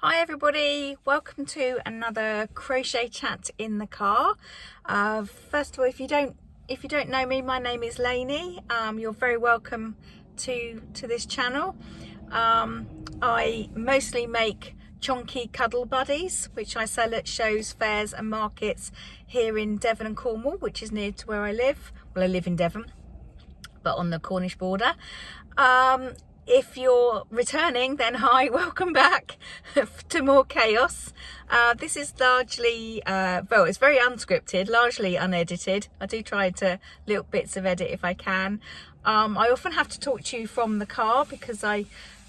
Hi everybody, welcome to another crochet chat in the car. First of all, if you don't know me, my name is Lainy. You're very welcome to this channel. I mostly make chonky cuddle buddies, which I sell at shows, fairs and markets here in Devon and Cornwall, which is near to where I live. Well, I live in Devon, but on the Cornish border. If you're returning, then hi, welcome back to more chaos. This is largely, well, it's very unscripted, largely unedited. I do try to little bits of edit if I can. I often have to talk to you from the car because I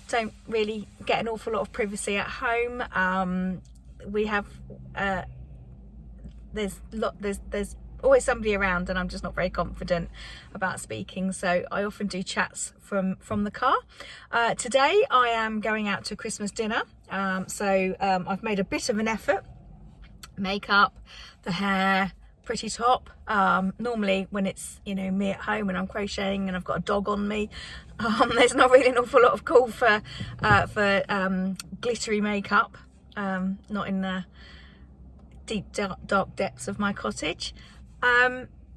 don't really get an awful lot of privacy at home. We have, there's always somebody around and I'm just not very confident about speaking, so I often do chats from the car. Today I am going out to a Christmas dinner, so I've made a bit of an effort. Makeup, the hair, pretty top. Normally when it's, you know, me at home and I'm crocheting and I've got a dog on me, there's not really an awful lot of call for glittery makeup, not in the deep dark depths of my cottage.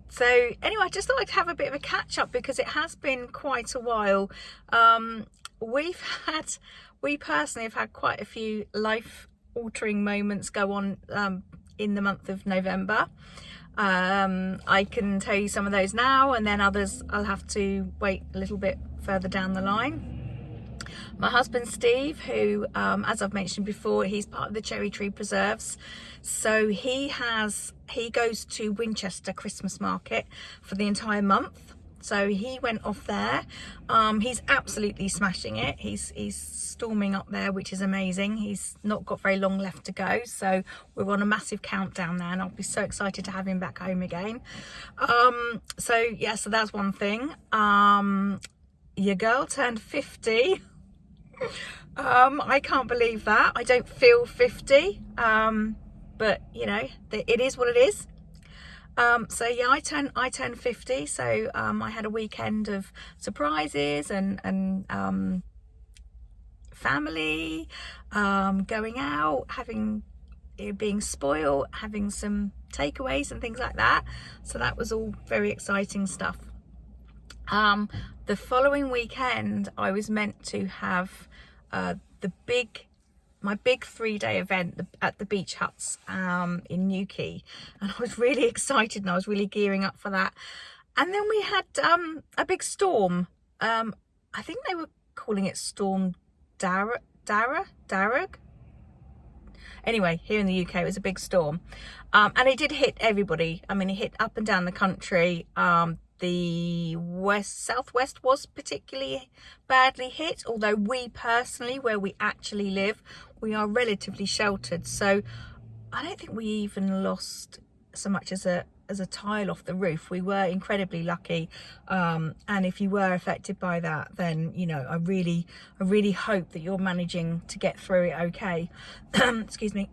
So anyway, I just thought I'd have a bit of a catch up because it has been quite a while. We personally have had quite a few life altering moments go on in the month of November. I can tell you some of those now, and then others I'll have to wait a little bit further down the line. My husband Steve, who as I've mentioned before, he's part of the Cherry Tree Preserves, so he goes to Winchester Christmas Market for the entire month, so he went off there. He's absolutely smashing it. He's storming up there, which is amazing. He's not got very long left to go, so we're on a massive countdown now, and I'll be so excited to have him back home again. So yeah, so that's one thing. Your girl turned 50. I can't believe that. I don't feel 50, but you know, it is what it is. So yeah, I turned 50, so I had a weekend of surprises and family, going out, being spoiled, having some takeaways and things like that, so that was all very exciting stuff. The following weekend I was meant to have my big 3-day event at the beach huts in Newquay, and I was really excited and I was really gearing up for that. And then we had a big storm. I think they were calling it Storm Darragh. Anyway, here in the UK it was a big storm, and it did hit everybody. I mean, it hit up and down the country. The southwest was particularly badly hit, although we personally, where we actually live, we are relatively sheltered, so I don't think we even lost so much as a tile off the roof. We were incredibly lucky, and if you were affected by that, then you know, I really hope that you're managing to get through it okay. Excuse me.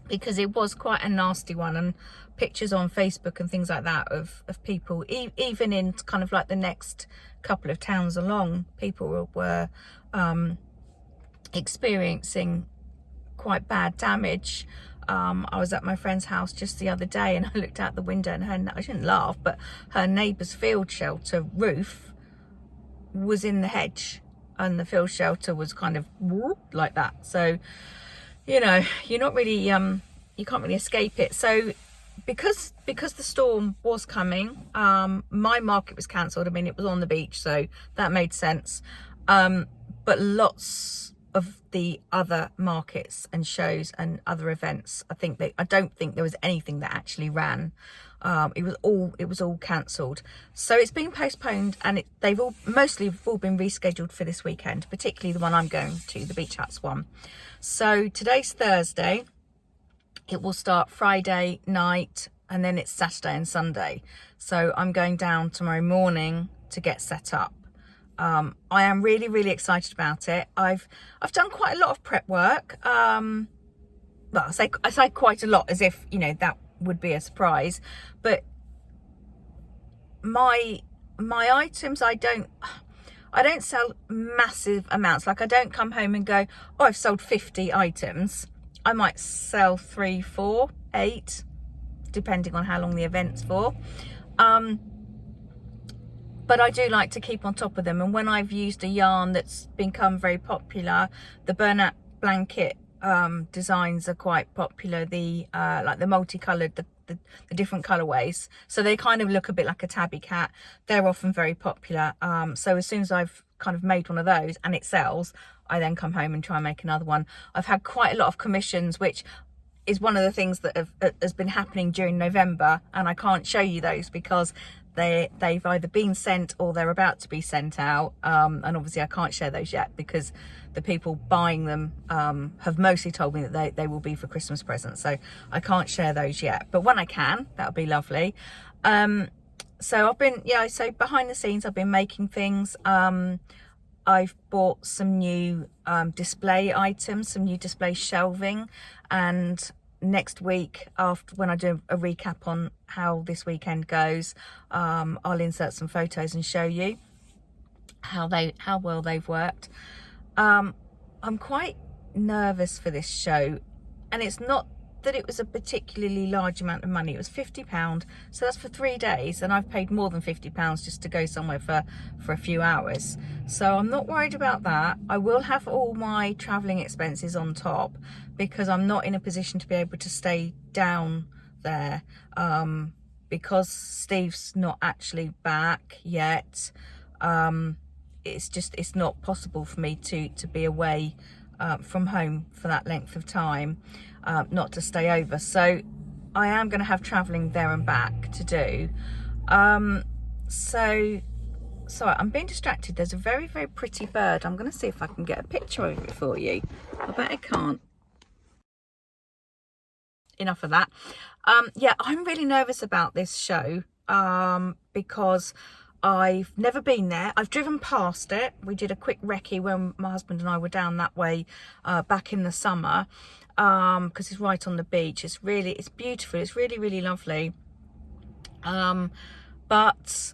Because it was quite a nasty one, and pictures on Facebook and things like that of people, even in kind of like the next couple of towns along, people were experiencing quite bad damage. I was at my friend's house just the other day and I looked out the window and I shouldn't laugh, but her neighbour's field shelter roof was in the hedge, and the field shelter was kind of like that. So you know, you're not really you can't really escape it. So because the storm was coming, my market was cancelled. I mean, it was on the beach, so that made sense, but lots of the other markets and shows and other events, I don't think there was anything that actually ran. It was all cancelled, so it's been postponed, and they've all been rescheduled for this weekend, particularly the one I'm going to, the beach huts one. So today's Thursday, it will start Friday night, and then it's Saturday and Sunday, so I'm going down tomorrow morning to get set up. I am really excited about it. I've done quite a lot of prep work. Well, I say quite a lot as if, you know, that would be a surprise, but my items, I don't sell massive amounts. Like I don't come home and go, oh, I've sold 50 items. I might sell 3, 4, 8, depending on how long the event's for. But I do like to keep on top of them. And when I've used a yarn that's become very popular, the burnout blanket designs are quite popular. The like the multicolored, the different colorways. So they kind of look a bit like a tabby cat. They're often very popular. So as soon as I've kind of made one of those and it sells, I then come home and try and make another one. I've had quite a lot of commissions, which is one of the things that has been happening during November, and I can't show you those because they've either been sent or they're about to be sent out, and obviously I can't share those yet because the people buying them have mostly told me that they will be for Christmas presents, so I can't share those yet, but when I can, that'll be lovely. So I've been, so behind the scenes I've been making things. I've bought some new display items, some new display shelving, and next week, after when I do a recap on how this weekend goes, I'll insert some photos and show you how well they've worked. I'm quite nervous for this show, and it's not that it was a particularly large amount of money. It was £50, so that's for 3 days, and I've paid more than £50 just to go somewhere for a few hours, so I'm not worried about that. I will have all my travelling expenses on top because I'm not in a position to be able to stay down there, because Steve's not actually back yet. It's not possible for me to be away from home for that length of time, not to stay over, so I am going to have travelling there and back to do. So sorry, I'm being distracted. There's a very, very pretty bird. I'm going to see if I can get a picture of it for you. I bet I can't. Enough of that. Yeah, I'm really nervous about this show because I've never been there. I've driven past it. We did a quick recce when my husband and I were down that way back in the summer, because it's right on the beach. It's beautiful. It's really, really lovely. But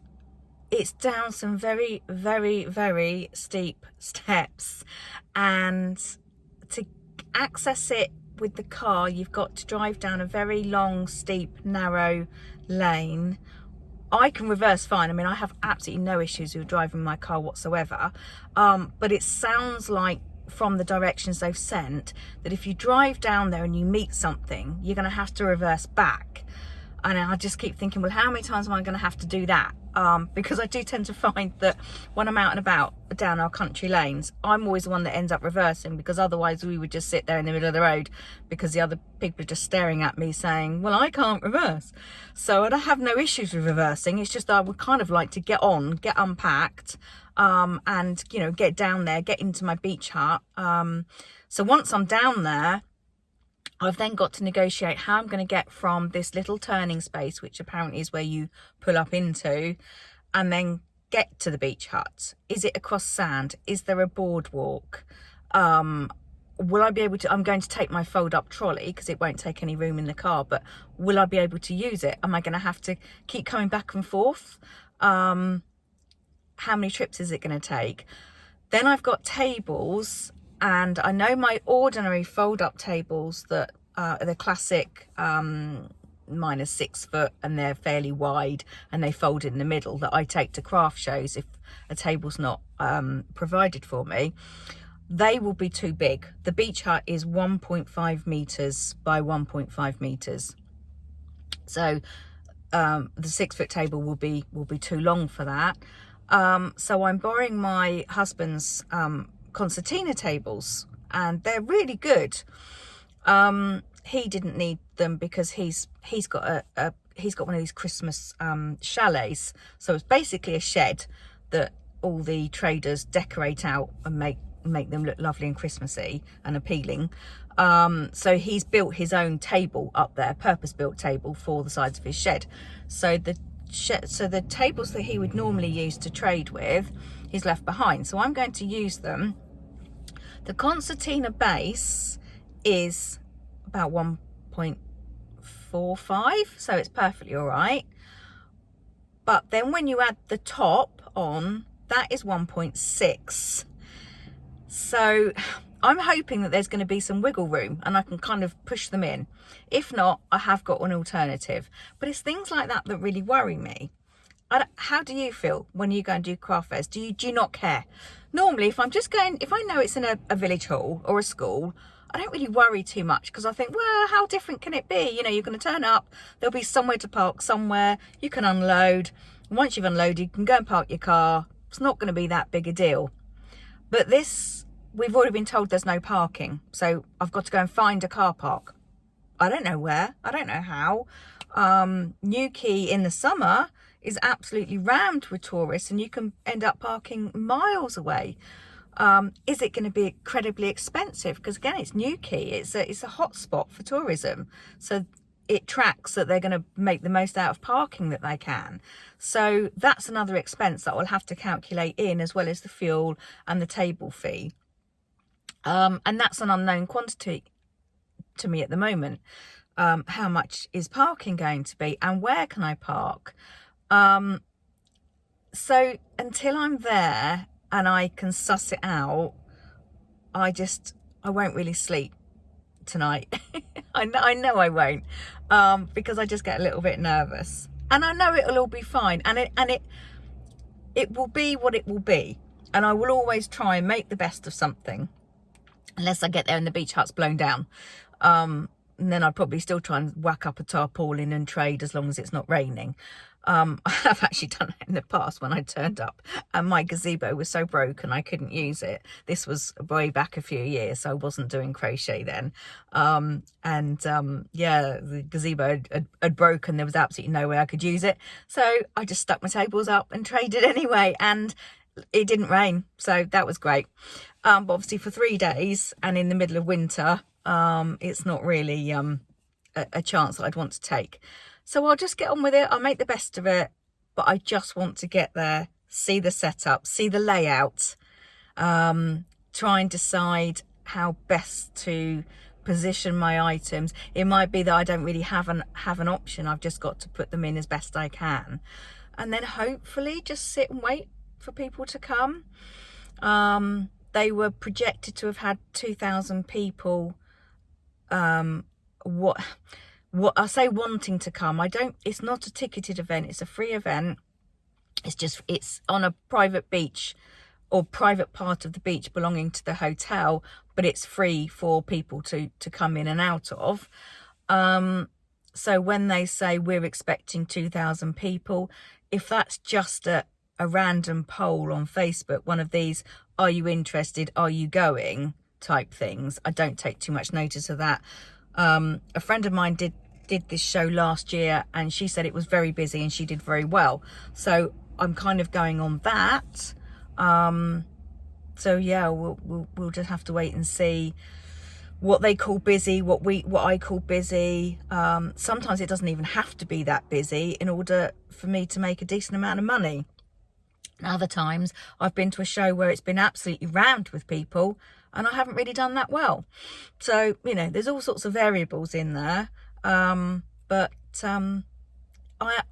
it's down some very, very, very steep steps, and to access it with the car, you've got to drive down a very long, steep, narrow lane. I can reverse fine. I mean, I have absolutely no issues with driving my car whatsoever. But it sounds like from the directions they've sent that if you drive down there and you meet something, you're going to have to reverse back. And I just keep thinking, well, how many times am I going to have to do that? Because I do tend to find that when I'm out and about down our country lanes, I'm always the one that ends up reversing, because otherwise we would just sit there in the middle of the road because the other people are just staring at me saying, well, I can't reverse. So I don't have no issues with reversing. It's just that I would kind of like to get unpacked, and, get down there, get into my beach hut. So once I'm down there, I've then got to negotiate how I'm going to get from this little turning space, which apparently is where you pull up into, and then get to the beach hut. Is it across sand? Is there a boardwalk? Will I be able to, I'm going to take my fold up trolley because it won't take any room in the car, but will I be able to use it? Am I going to have to keep coming back and forth? How many trips is it going to take? Then I've got tables. And I know my ordinary fold-up tables that are the classic, mine are 6 foot and they're fairly wide and they fold in the middle, that I take to craft shows if a table's not provided for me. They will be too big. The beach hut is 1.5 meters by 1.5 meters. So the 6 foot table will be too long for that. So I'm borrowing my husband's concertina tables, and they're really good. He didn't need them because he's got one of these Christmas chalets, so it's basically a shed that all the traders decorate out and make them look lovely and Christmassy and appealing. So he's built his own table up there, purpose-built table for the sides of his shed. So the tables that he would normally use to trade with, he's left behind. So I'm going to use them. The concertina base is about 1.45, so it's perfectly all right. But then when you add the top on, That is 1.6. So I'm hoping that there's going to be some wiggle room and I can kind of push them in. If not, I have got an alternative. But it's things like that that really worry me. How do you feel when you go and do craft fairs? Do you not care? Normally, if I'm just going, if I know it's in a village hall or a school, I don't really worry too much because I think, well, how different can it be? You know, you're going to turn up, there'll be somewhere to park somewhere, you can unload. Once you've unloaded, you can go and park your car. It's not going to be that big a deal. But this, we've already been told there's no parking. So I've got to go and find a car park. I don't know where. I don't know how. Newquay in the summer is absolutely rammed with tourists and you can end up parking miles away. Is it going to be incredibly expensive? Because again, it's Newquay. It's a hot spot for tourism. So it tracks that they're going to make the most out of parking that they can. So that's another expense that we'll have to calculate in, as well as the fuel and the table fee. And that's an unknown quantity to me at the moment. How much is parking going to be and where can I park? So until I'm there and I can suss it out, I won't really sleep tonight. I know I won't, because I just get a little bit nervous, and I know it'll all be fine, and it will be what it will be, and I will always try and make the best of something, unless I get there and the beach hut's blown down. And then I'd probably still try and whack up a tarpaulin and trade, as long as it's not raining. I have actually done it in the past when I turned up and my gazebo was so broken I couldn't use it. This was way back a few years, so I wasn't doing crochet then. Yeah, the gazebo had broken. There was absolutely no way I could use it. So I just stuck my tables up and traded anyway, and it didn't rain. So that was great. But obviously for 3 days and in the middle of winter, it's not really a chance that I'd want to take. So I'll just get on with it. I'll make the best of it. But I just want to get there, see the setup, see the layout, try and decide how best to position my items. It might be that I don't really have an option. I've just got to put them in as best I can. And then hopefully just sit and wait for people to come. They were projected to have had 2,000 people. What I say wanting to come. It's not a ticketed event. It's a free event. It's on a private beach or private part of the beach belonging to the hotel, but it's free for people to come in and out of. So when they say we're expecting 2,000 people, if that's just a random poll on Facebook, one of these, are you interested? Are you going? Type things. I don't take too much notice of that. A friend of mine did this show last year and she said it was very busy and she did very well. So I'm kind of going on that. So yeah, we'll just have to wait and see what they call busy, what I call busy. Sometimes it doesn't even have to be that busy in order for me to make a decent amount of money. And other times I've been to a show where it's been absolutely rammed with people and I haven't really done that well. So, you know, there's all sorts of variables in there. But I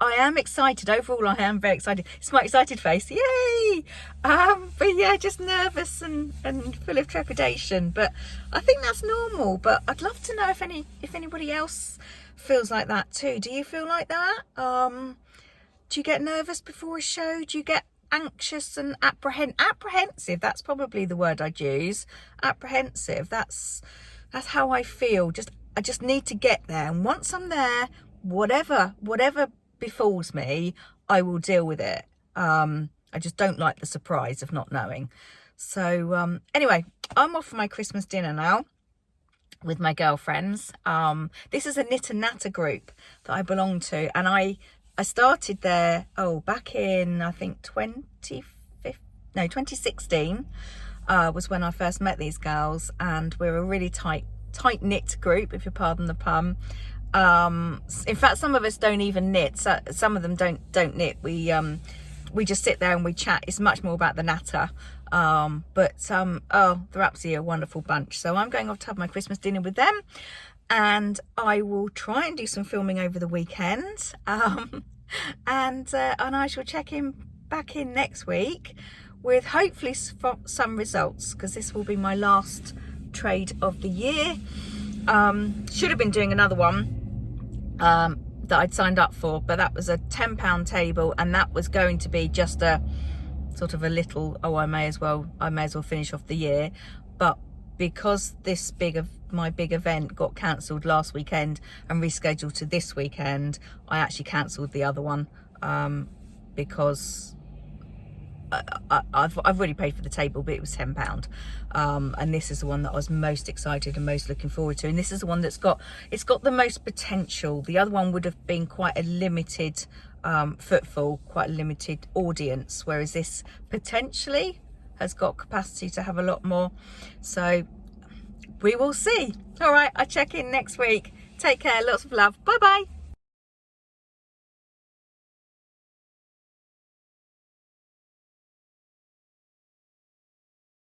am excited. Overall, I am very excited. It's my excited face. Yay! But yeah, just nervous and full of trepidation. But I think that's normal. But I'd love to know if anybody else feels like that too. Do you feel like that? Do you get nervous before a show? Do you get anxious and apprehensive? That's probably the word I'd use. Apprehensive. That's how I feel. I just need to get there, and once I'm there, whatever befalls me, I will deal with it. I just don't like the surprise of not knowing. So anyway, I'm off for my Christmas dinner now with my girlfriends. This is a knit and natter group that I belong to, and I started there back in I think 2016 was when I first met these girls, and we're a really tight knit group, if you pardon the pun. In fact, some of us don't even knit. So some of them don't knit. We just sit there and we chat. It's much more about the natter. But they're absolutely a wonderful bunch. So I'm going off to have my Christmas dinner with them, and I will try and do some filming over the weekend. And I shall check back in next week with hopefully some results, because this will be my last trade of the year. Should have been doing another one that I'd signed up for, but that was a £10 table, and that was going to be just a sort of a little, oh, I may as well finish off the year. But because my big event got cancelled last weekend and rescheduled to this weekend, I actually cancelled the other one, because I've already paid for the table, but it was £10, and this is the one that I was most excited and most looking forward to, and this is the one that's got the most potential. The other one would have been quite a limited footfall, quite a limited audience, whereas this potentially has got capacity to have a lot more. So we will see. All right, I'll check in next week. Take care, lots of love, bye bye.